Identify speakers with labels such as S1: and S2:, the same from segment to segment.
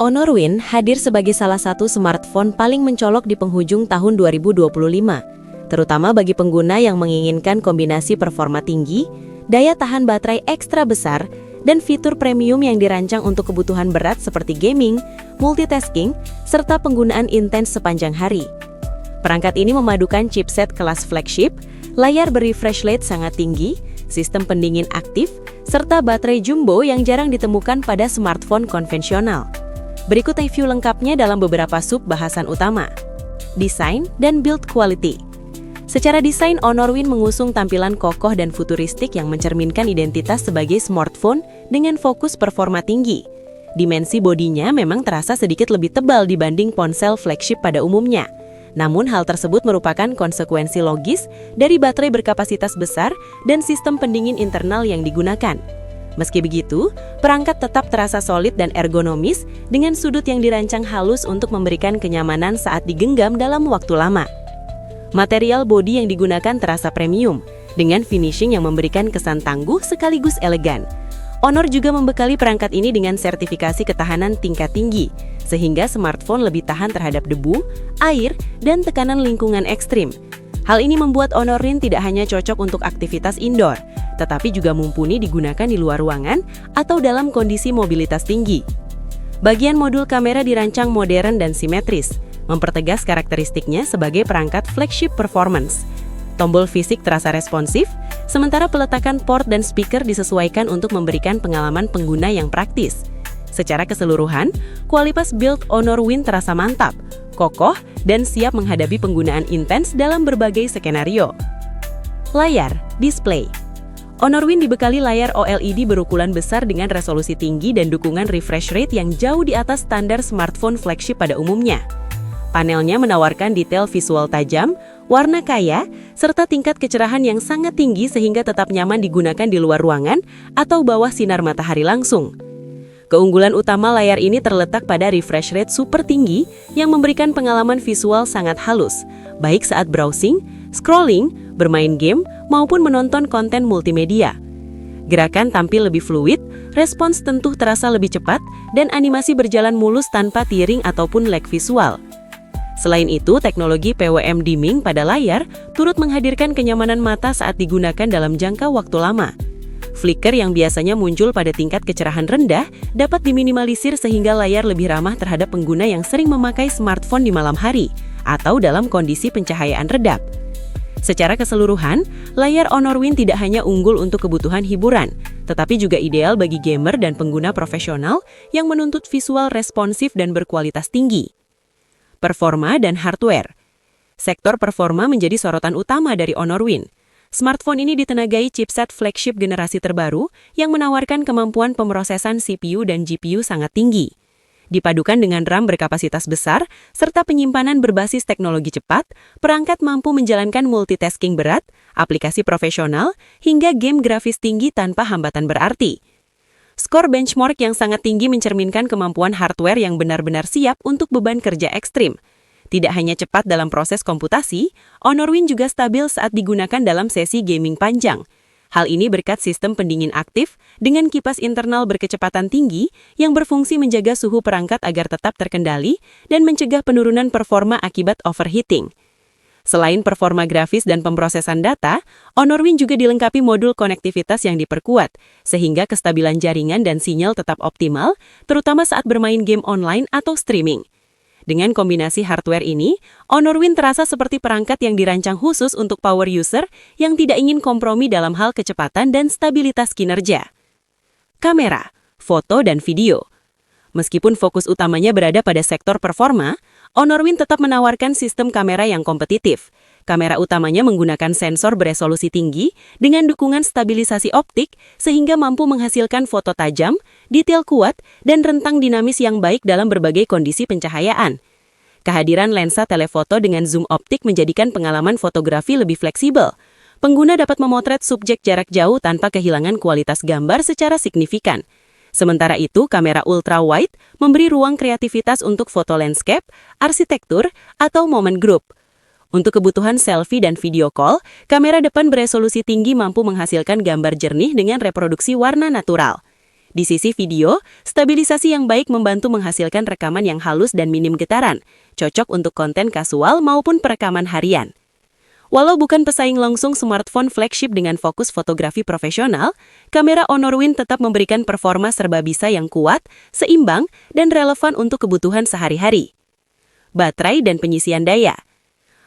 S1: Honor Win hadir sebagai salah satu smartphone paling mencolok di penghujung tahun 2025, terutama bagi pengguna yang menginginkan kombinasi performa tinggi, daya tahan baterai ekstra besar, dan fitur premium yang dirancang untuk kebutuhan berat seperti gaming, multitasking, serta penggunaan intens sepanjang hari. Perangkat ini memadukan chipset kelas flagship, layar berrefresh rate sangat tinggi, sistem pendingin aktif, serta baterai jumbo yang jarang ditemukan pada smartphone konvensional. Berikut review lengkapnya dalam beberapa sub bahasan utama. Desain dan build quality. Secara desain, Honor Win mengusung tampilan kokoh dan futuristik yang mencerminkan identitas sebagai smartphone dengan fokus performa tinggi. Dimensi bodinya memang terasa sedikit lebih tebal dibanding ponsel flagship pada umumnya. Namun hal tersebut merupakan konsekuensi logis dari baterai berkapasitas besar dan sistem pendingin internal yang digunakan. Meski begitu, perangkat tetap terasa solid dan ergonomis dengan sudut yang dirancang halus untuk memberikan kenyamanan saat digenggam dalam waktu lama. Material bodi yang digunakan terasa premium, dengan finishing yang memberikan kesan tangguh sekaligus elegan. Honor juga membekali perangkat ini dengan sertifikasi ketahanan tingkat tinggi, sehingga smartphone lebih tahan terhadap debu, air, dan tekanan lingkungan ekstrim. Hal ini membuat Honor Win tidak hanya cocok untuk aktivitas indoor, tetapi juga mumpuni digunakan di luar ruangan atau dalam kondisi mobilitas tinggi. Bagian modul kamera dirancang modern dan simetris, mempertegas karakteristiknya sebagai perangkat flagship performance. Tombol fisik terasa responsif, sementara peletakan port dan speaker disesuaikan untuk memberikan pengalaman pengguna yang praktis. Secara keseluruhan, kualitas build Honor Win terasa mantap, kokoh, dan siap menghadapi penggunaan intens dalam berbagai skenario. Layar, display. Honor Win dibekali layar OLED berukuran besar dengan resolusi tinggi dan dukungan refresh rate yang jauh di atas standar smartphone flagship pada umumnya. Panelnya menawarkan detail visual tajam, warna kaya, serta tingkat kecerahan yang sangat tinggi sehingga tetap nyaman digunakan di luar ruangan atau bawah sinar matahari langsung. Keunggulan utama layar ini terletak pada refresh rate super tinggi yang memberikan pengalaman visual sangat halus, baik saat browsing, scrolling, bermain game, maupun menonton konten multimedia. Gerakan tampil lebih fluid, respons tentu terasa lebih cepat, dan animasi berjalan mulus tanpa tearing ataupun lag visual. Selain itu, teknologi PWM dimming pada layar turut menghadirkan kenyamanan mata saat digunakan dalam jangka waktu lama. Flicker yang biasanya muncul pada tingkat kecerahan rendah dapat diminimalisir sehingga layar lebih ramah terhadap pengguna yang sering memakai smartphone di malam hari atau dalam kondisi pencahayaan redap. Secara keseluruhan, layar Honor Win tidak hanya unggul untuk kebutuhan hiburan, tetapi juga ideal bagi gamer dan pengguna profesional yang menuntut visual responsif dan berkualitas tinggi. Performa dan hardware. Sektor performa menjadi sorotan utama dari Honor Win. Smartphone ini ditenagai chipset flagship generasi terbaru yang menawarkan kemampuan pemrosesan CPU dan GPU sangat tinggi. Dipadukan dengan RAM berkapasitas besar, serta penyimpanan berbasis teknologi cepat, perangkat mampu menjalankan multitasking berat, aplikasi profesional, hingga game grafis tinggi tanpa hambatan berarti. Skor benchmark yang sangat tinggi mencerminkan kemampuan hardware yang benar-benar siap untuk beban kerja ekstrim. Tidak hanya cepat dalam proses komputasi, Honor Win juga stabil saat digunakan dalam sesi gaming panjang. Hal ini berkat sistem pendingin aktif dengan kipas internal berkecepatan tinggi yang berfungsi menjaga suhu perangkat agar tetap terkendali dan mencegah penurunan performa akibat overheating. Selain performa grafis dan pemrosesan data, Honor Win juga dilengkapi modul konektivitas yang diperkuat, sehingga kestabilan jaringan dan sinyal tetap optimal, terutama saat bermain game online atau streaming. Dengan kombinasi hardware ini, Honor Win terasa seperti perangkat yang dirancang khusus untuk power user yang tidak ingin kompromi dalam hal kecepatan dan stabilitas kinerja. Kamera, foto, dan video. Meskipun fokus utamanya berada pada sektor performa, Honor Win tetap menawarkan sistem kamera yang kompetitif. Kamera utamanya menggunakan sensor beresolusi tinggi dengan dukungan stabilisasi optik sehingga mampu menghasilkan foto tajam, detail kuat, dan rentang dinamis yang baik dalam berbagai kondisi pencahayaan. Kehadiran lensa telefoto dengan zoom optik menjadikan pengalaman fotografi lebih fleksibel. Pengguna dapat memotret subjek jarak jauh tanpa kehilangan kualitas gambar secara signifikan. Sementara itu, kamera ultra-wide memberi ruang kreativitas untuk foto landscape, arsitektur, atau momen grup. Untuk kebutuhan selfie dan video call, kamera depan beresolusi tinggi mampu menghasilkan gambar jernih dengan reproduksi warna natural. Di sisi video, stabilisasi yang baik membantu menghasilkan rekaman yang halus dan minim getaran, cocok untuk konten kasual maupun perekaman harian. Walau bukan pesaing langsung smartphone flagship dengan fokus fotografi profesional, kamera Honor Win tetap memberikan performa serba bisa yang kuat, seimbang, dan relevan untuk kebutuhan sehari-hari. Baterai dan penyisian daya.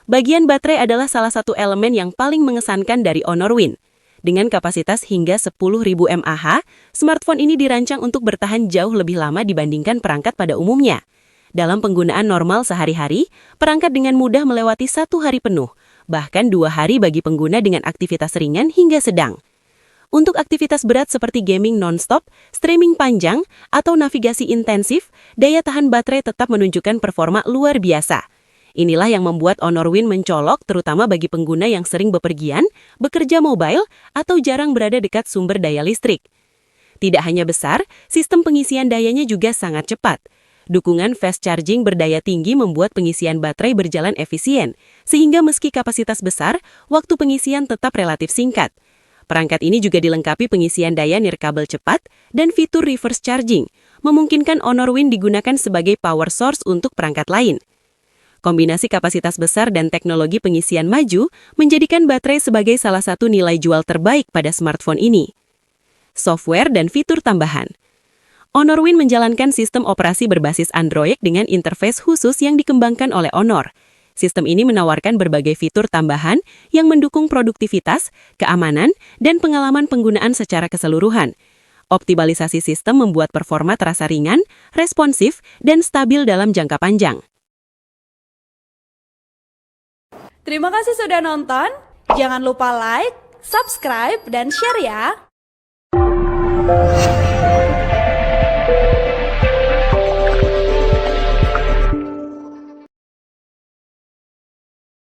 S1: Bagian baterai adalah salah satu elemen yang paling mengesankan dari Honor Win. Dengan kapasitas hingga 10.000 mAh, smartphone ini dirancang untuk bertahan jauh lebih lama dibandingkan perangkat pada umumnya. Dalam penggunaan normal sehari-hari, perangkat dengan mudah melewati 1 hari penuh, bahkan 2 hari bagi pengguna dengan aktivitas ringan hingga sedang. Untuk aktivitas berat seperti gaming non-stop, streaming panjang, atau navigasi intensif, daya tahan baterai tetap menunjukkan performa luar biasa. Inilah yang membuat Honor Win mencolok terutama bagi pengguna yang sering bepergian, bekerja mobile, atau jarang berada dekat sumber daya listrik. Tidak hanya besar, sistem pengisian dayanya juga sangat cepat. Dukungan fast charging berdaya tinggi membuat pengisian baterai berjalan efisien, sehingga meski kapasitas besar, waktu pengisian tetap relatif singkat. Perangkat ini juga dilengkapi pengisian daya nirkabel cepat dan fitur reverse charging, memungkinkan Honor Win digunakan sebagai power source untuk perangkat lain. Kombinasi kapasitas besar dan teknologi pengisian maju menjadikan baterai sebagai salah satu nilai jual terbaik pada smartphone ini. Software dan fitur tambahan. Honor Win menjalankan sistem operasi berbasis Android dengan interface khusus yang dikembangkan oleh Honor. Sistem ini menawarkan berbagai fitur tambahan yang mendukung produktivitas, keamanan, dan pengalaman penggunaan secara keseluruhan. Optimalisasi sistem membuat performa terasa ringan, responsif, dan stabil dalam jangka panjang.
S2: Terima kasih sudah nonton. Jangan lupa like, subscribe, dan share ya.